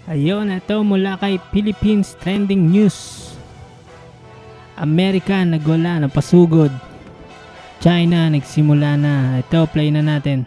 Ayun, ito mula kay Philippines Trending News. Amerika nagwala, napasugod. China nagsimula na. Ito, play na natin.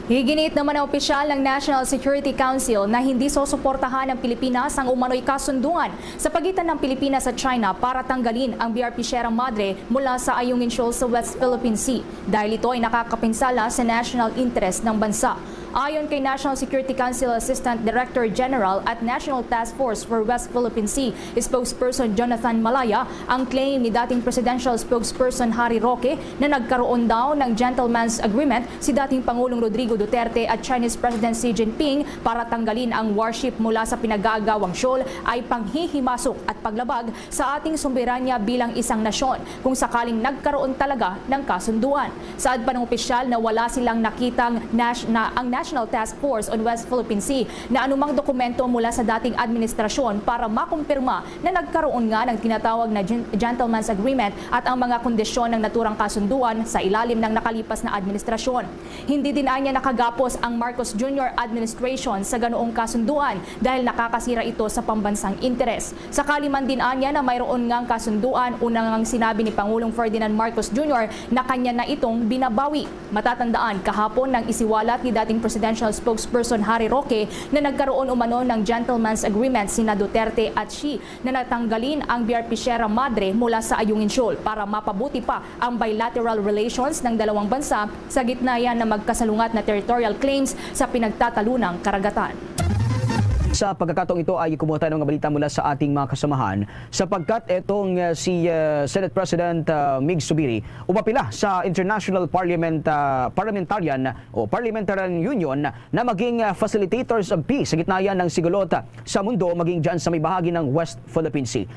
Higinit naman ang opisyal ng National Security Council na hindi susuportahan ng Pilipinas ang umano'y kasunduan sa pagitan ng Pilipinas at China para tanggalin ang BRP Sierra Madre mula sa Ayungin Shoal sa West Philippine Sea dahil ito ay nakakapinsala sa national interest ng bansa. Ayon kay National Security Council Assistant Director General at National Task Force for West Philippine Sea spokesperson Jonathan Malaya, ang claim ni dating Presidential Spokesperson Harry Roque na nagkaroon daw ng gentleman's agreement si dating Pangulong Rodrigo Duterte at Chinese President Xi Jinping para tanggalin ang warship mula sa pinag-aagawang shoal ay panghihimasok at paglabag sa ating soberanya bilang isang nasyon kung sakaling nagkaroon talaga ng kasunduan. Saad pa ng opisyal na wala silang nakitang ang National Task Force on West Philippine Sea na anumang dokumento mula sa dating administrasyon para makumpirma na nagkaroon nga ng tinatawag na gentleman's agreement at ang mga kondisyon ng naturang kasunduan sa ilalim ng nakalipas na administrasyon. Hindi din anya nakagapos ang Marcos Jr. administration sa ganoong kasunduan dahil nakakasira ito sa pambansang interes. Sakali man din anya na mayroon ngang kasunduan, unang ngang sinabi ni Pangulong Ferdinand Marcos Jr. na kanya na itong binabawi. Matatandaan kahapon nang isiwalat ni dating Presidential Spokesperson Harry Roque na nagkaroon umano ng gentleman's agreement sina Duterte at Xi na natanggalin ang BRP Sierra Madre mula sa Ayungin Shoal para mapabuti pa ang bilateral relations ng dalawang bansa sa gitna yan na magkasalungat na territorial claims sa pinagtatalunang karagatan. Sa pagkakataong ito ay kumuha tayo ng mga balita mula sa ating mga kasamahan sapagkat itong si Senate President Mig Zubiri umapila sa International Parliamentarian Union na maging facilitators of peace sa gitna yan ng sigolota sa mundo maging dyan sa may bahagi ng West Philippine Sea.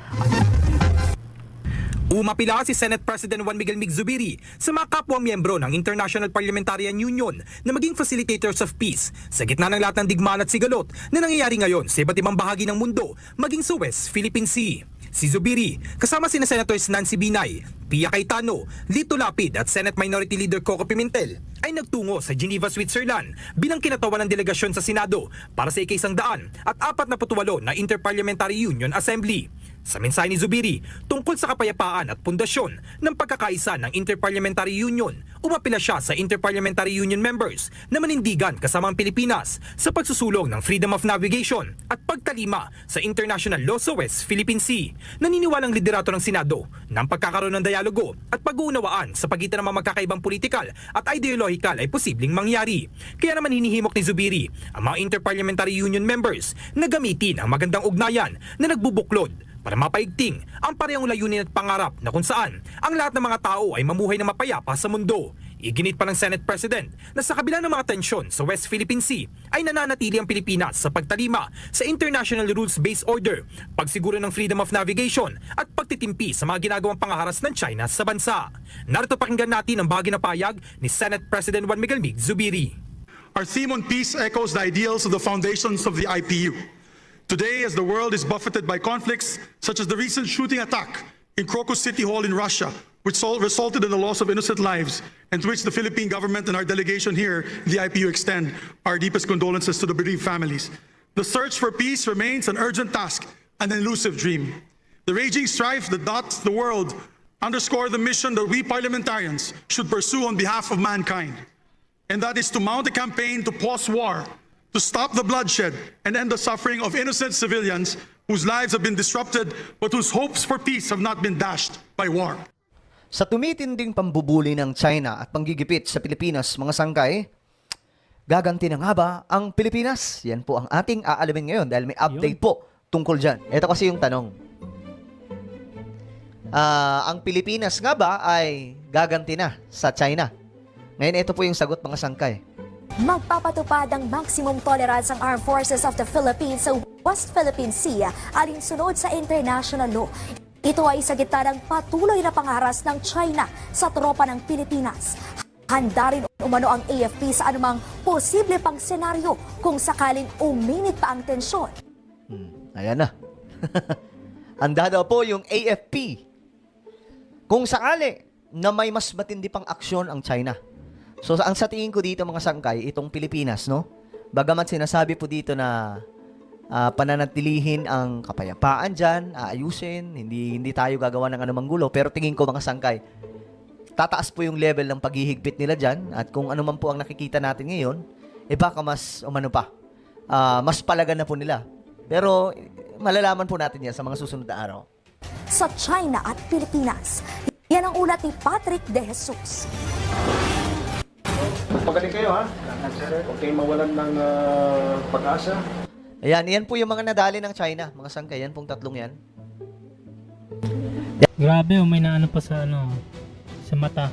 Umapila si Senate President Juan Miguel Mig Zubiri sa mga kapwa-miyembro ng International Parliamentarian Union na maging facilitators of peace sa gitna ng lahat ng digmaan at sigalot na nangyayari ngayon sa iba't ibang bahagi ng mundo maging sa West Philippine Sea. Si Zubiri, kasama sina Senators Nancy Binay, Pia Cayetano, Lito Lapid at Senate Minority Leader Coco Pimentel ay nagtungo sa Geneva, Switzerland bilang kinatawan ng delegasyon sa Senado para sa ika-100 at 48 na Interparliamentary Union Assembly. Sa mensahe ni Zubiri tungkol sa kapayapaan at pundasyon ng pagkakaisa ng Interparliamentary Union, umapila siya sa Interparliamentary Union members na manindigan kasama ang Pilipinas sa pagsusulong ng freedom of navigation at pagtalima sa international law sa West Philippine Sea. Naniniwalang liderato ng Senado na ang pagkakaroon ng dialogo at pag-uunawaan sa pagitan ng mga magkakaibang politikal at ideological ay posibleng mangyari. Kaya naman hinihimok ni Zubiri ang mga Interparliamentary Union members na gamitin ang magandang ugnayan na nagbubuklod para mapaigting ang parehong layunin at pangarap na kung saan ang lahat ng mga tao ay mamuhay na mapayapa sa mundo. Iginit pa ng Senate President na sa kabila ng mga tensyon sa West Philippine Sea ay nananatili ang Pilipinas sa pagtalima sa International Rules-Based Order, pagsiguro ng freedom of navigation at pagtitimpi sa mga ginagawang pangaharas ng China sa bansa. Narito pakinggan natin ang bahagi na payag ni Senate President Juan Miguel Mig Zubiri. Our theme on peace echoes the ideals of the foundations of the IPU. Today, as the world is buffeted by conflicts such as the recent shooting attack in Crocus City Hall in Russia, which resulted in the loss of innocent lives, and to which the Philippine government and our delegation here, the IPU, extend our deepest condolences to the bereaved families. The search for peace remains an urgent task, an elusive dream. The raging strife that dots the world underscore the mission that we parliamentarians should pursue on behalf of mankind, and that is to mount a campaign to pause war, to stop the bloodshed and end the suffering of innocent civilians whose lives have been disrupted but whose hopes for peace have not been dashed by war. Sa tumitinding pambubuli ng China at panggigipit sa Pilipinas, mga sangkay, gaganti na nga ba ang Pilipinas? Yan po ang ating aalamin ngayon dahil may update po tungkol dyan. Ito kasi yung tanong. Ang Pilipinas nga ba ay gaganti na sa China? Ngayon, ito po yung sagot, mga sangkay. Magpapatupad ang maximum tolerance ang Armed Forces of the Philippines sa West Philippine Sea alinsunod sa international law. Ito ay sa gitna ng patuloy na pangaharas ng China sa tropa ng Pilipinas. Handa rin umano ang AFP sa anumang posible pang senaryo kung sakaling uminit pa ang tensyon. Ayan na. Handa daw po yung AFP kung sakali na may mas matindi pang aksyon ang China. So, ang sa tingin ko dito, mga sangkay, itong Pilipinas, no? Bagamat sinasabi po dito na pananatilihin ang kapayapaan dyan, aayusin, hindi tayo gagawa ng anumang gulo. Pero tingin ko mga sangkay, tataas po yung level ng paghihigpit nila dyan at kung ano man po ang nakikita natin ngayon, baka mas umano pa, mas palagan na po nila. Pero malalaman po natin yan sa mga susunod na araw. Sa China at Pilipinas, yan ang ulat ni Patrick De Jesus. Magaling kayo ha. Huwag kayong mawalan ng pag-asa. Ayan, yan po yung mga nadali ng China, mga sangkay. Yan pong tatlong yan. Grabe, may naano pa sa ano, sa mata.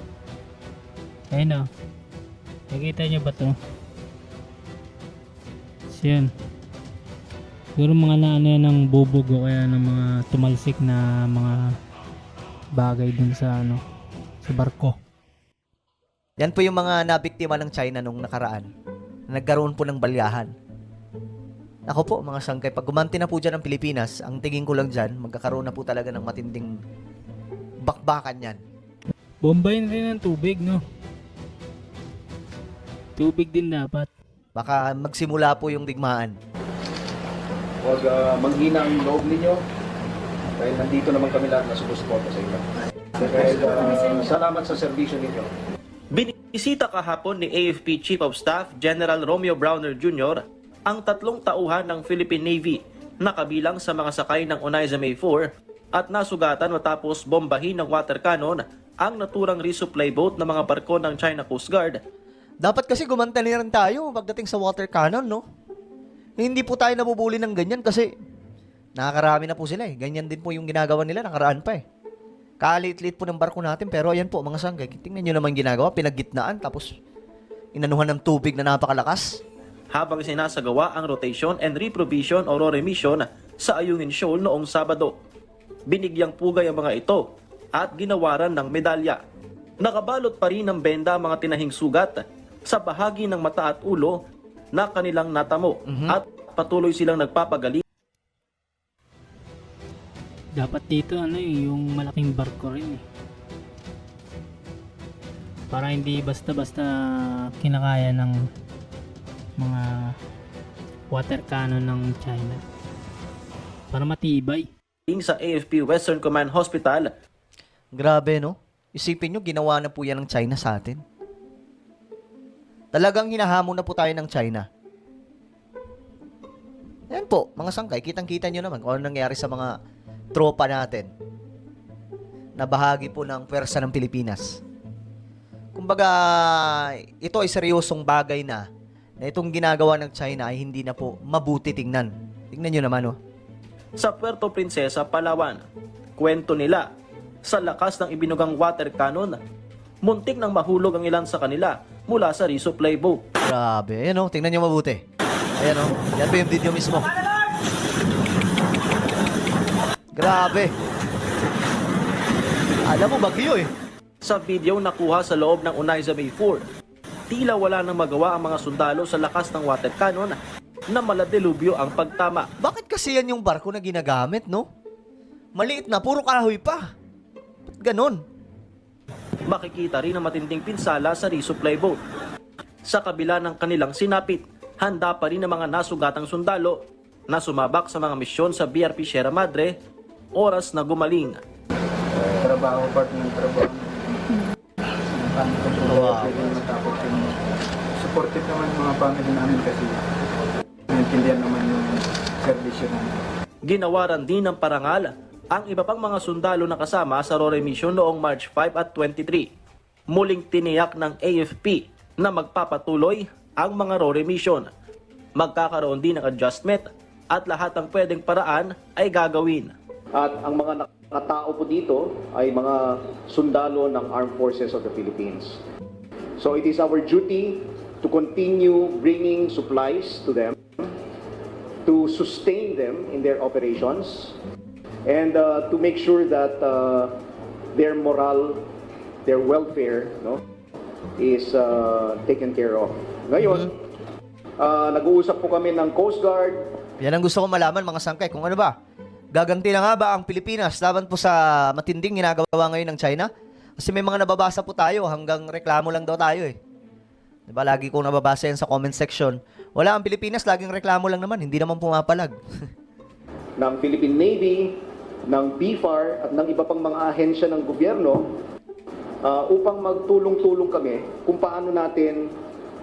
Ayun o. Nakikita nyo ba to? So yun. Siguro mga naano yan ng bubog o kaya ng mga tumalsik na mga bagay dun sa ano, sa barko. Yan po yung mga nabiktima ng China nung nakaraan. Nagkaroon po ng balyahan. Ako po, mga sangkay, pag gumanti na po dyan ang Pilipinas, ang tingin ko lang dyan, magkakaroon na po talaga ng matinding bakbakan yan. Bombayin rin ng tubig, no? Tubig din dapat. Baka magsimula po yung digmaan. Huwag manghina ang loob ninyo. Dahil nandito naman kami lahat na sumusuporta sa inyo. Dahil salamat sa serbisyo ninyo. Binisita kahapon ni AFP Chief of Staff General Romeo Browner Jr. ang 3 tauhan ng Philippine Navy na kabilang sa mga sakay ng Oneida May 4 at nasugatan matapos bombahin ng water cannon ang naturang resupply boat ng mga barko ng China Coast Guard. Dapat kasi gumanta na rin tayo pagdating sa water cannon, no? Hindi po tayo nabubuli ng ganyan kasi nakakarami na po sila eh. Ganyan din po yung ginagawa nila, nakaraan pa eh. Kalit-lit po ng barko natin pero ayan po mga sangkay, tingnan nyo naman ginagawa, pinaggitnaan tapos inanuhan ng tubig na napakalakas. Habang sinasagawa ang rotation and reprovision o remission sa Ayungin Shoal noong Sabado. Binigyang pugay ang mga ito at ginawaran ng medalya. Nakabalot pa rin ng benda ang mga tinahing sugat sa bahagi ng mata at ulo na kanilang natamo at patuloy silang nagpapagaling. Dapat dito ano yung malaking barko rin eh. Para hindi basta-basta kinakaya ng mga water cannon ng China. Para matibay. Sa AFP Western Command Hospital. Grabe, no? Isipin nyo, ginawa na po yan ng China sa atin. Talagang hinahamon na po tayo ng China. Yan po, mga sangkay, kitang-kita nyo naman kung ano nangyari sa mga tropa natin na bahagi po ng pwersa ng Pilipinas. Kumbaga, ito ay seryosong bagay na itong ginagawa ng China ay hindi na po mabuti tingnan. Tingnan nyo naman, oh. Sa Puerto Princesa, Palawan, kwento nila, sa lakas ng ibinugang water cannon, muntik nang mahulog ang ilan sa kanila mula sa resupply boat. Grabe, ayan, oh. Tingnan nyo mabuti. Ayan, oh. Yan po yung video mismo. Grabe. Alam mo, bagyo eh. Sa video nakuha sa loob ng Oneida May 4, tila wala nang magawa ang mga sundalo sa lakas ng water cannon na maladelubyo ang pagtama. Bakit kasi yan yung barko na ginagamit, no? Maliit na, puro kahoy pa. Ba't ganon? Makikita rin ang matinding pinsala sa resupply boat. Sa kabila ng kanilang sinapit, handa pa rin ang mga nasugatang sundalo na sumabak sa mga misyon sa BRP Sierra Madre oras na gumaling. Trabaho, part ng trabaho. Supportive naman yung mga family namin kasi naintindihan naman yung servisyo namin. Ginawaran din ng parangal ang iba pang mga sundalo na kasama sa RORE mission noong March 5 at 23. Muling tiniyak ng AFP na magpapatuloy ang mga RORE mission. Magkakaroon din ng adjustment at lahat ng pwedeng paraan ay gagawin. At ang mga nakatao po dito ay mga sundalo ng Armed Forces of the Philippines. So it is our duty to continue bringing supplies to them, to sustain them in their operations, and to make sure that their morale, their welfare, is taken care of. Ngayon, nag-uusap po kami ng Coast Guard. Yan ang gusto ko malaman, mga sangkay, kung ano ba? Gaganti na nga ba ang Pilipinas laban po sa matinding ginagawa ngayon ng China? Kasi may mga nababasa po tayo, hanggang reklamo lang daw tayo eh. Diba, lagi kong nababasa yan sa comment section. Wala ang Pilipinas, laging reklamo lang naman, hindi naman pumapalag. ng Philippine Navy, ng BFAR at ng iba pang mga ahensya ng gobyerno upang magtulong-tulong kami kung paano natin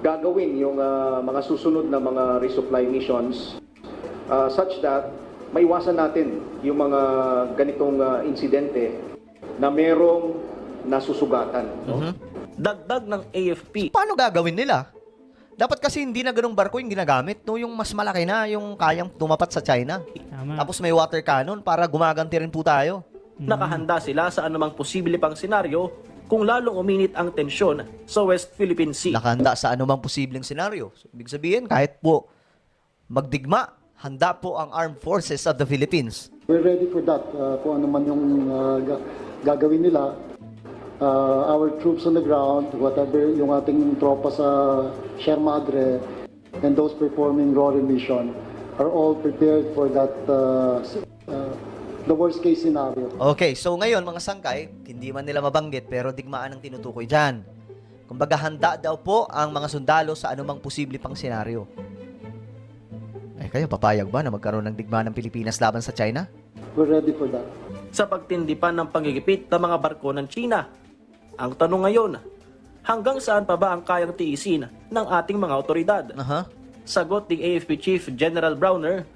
gagawin yung mga susunod na mga resupply missions such that maiwasan natin yung mga ganitong insidente na merong nasusugatan. No? Dagdag ng AFP, Paano gagawin nila? Dapat kasi hindi na ganung barko yung ginagamit, no? Yung mas malaki na, yung kayang tumapat sa China. Tama. Tapos may water cannon para gumaganti rin po tayo. nakahanda sila sa anumang posible pang senaryo kung lalong uminit ang tensyon sa West Philippine Sea. Nakahanda sa anumang posibleng senaryo. So, ibig sabihin, kahit po magdigma, handa po ang Armed Forces of the Philippines. We're ready for that. Kung ano man yung gagawin nila, our troops on the ground, whatever yung ating tropa sa Sierra Madre, and those performing RORE mission are all prepared for that, the worst case scenario. Okay, so ngayon mga sangkay, hindi man nila mabanggit pero digmaan ang tinutukoy dyan. Kumbaga handa daw po ang mga sundalo sa anumang posible pang senaryo. Eh kayo, papayag ba na magkaroon ng digmaan ng Pilipinas laban sa China? We're ready for that. Sa pagtindi pa ng panggigipit ng mga barko ng China. Ang tanong ngayon, hanggang saan pa ba ang kayang tiisin ng ating mga otoridad? Sagot ni AFP Chief General Browner,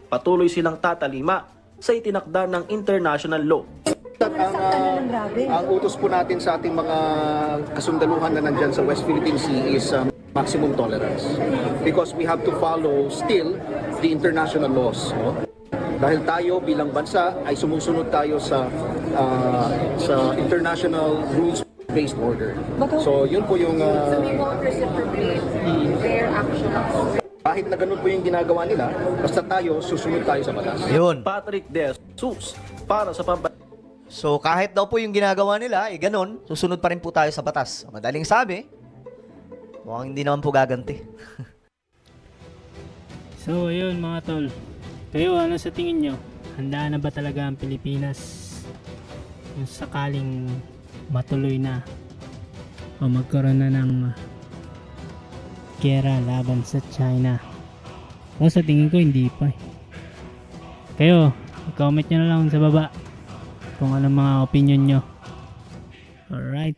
patuloy silang tatalima sa itinakda ng international law. Ang utos po natin sa ating mga kasundaluhan na nandyan sa West Philippine Sea is maximum tolerance. Because we have to follow still the international laws. No? Dahil tayo bilang bansa ay sumusunod tayo sa international rules-based order. So yun po yung kahit na ganun po yung ginagawa nila, basta tayo susunod tayo sa batas. Yun. Patrick De Jesus para sa So kahit daw po yung ginagawa nila, ganun, susunod pa rin po tayo sa batas. Madaling sabi, mukhang hindi naman po gaganti. So, ayun mga tol. Kayo, ano sa tingin nyo? Handa na ba talaga ang Pilipinas yung sakaling matuloy na o magkaroon na ng giyera laban sa China? O sa tingin ko, hindi pa. Kayo, comment nyo na lang sa baba kung ano mga opinion nyo. Alright.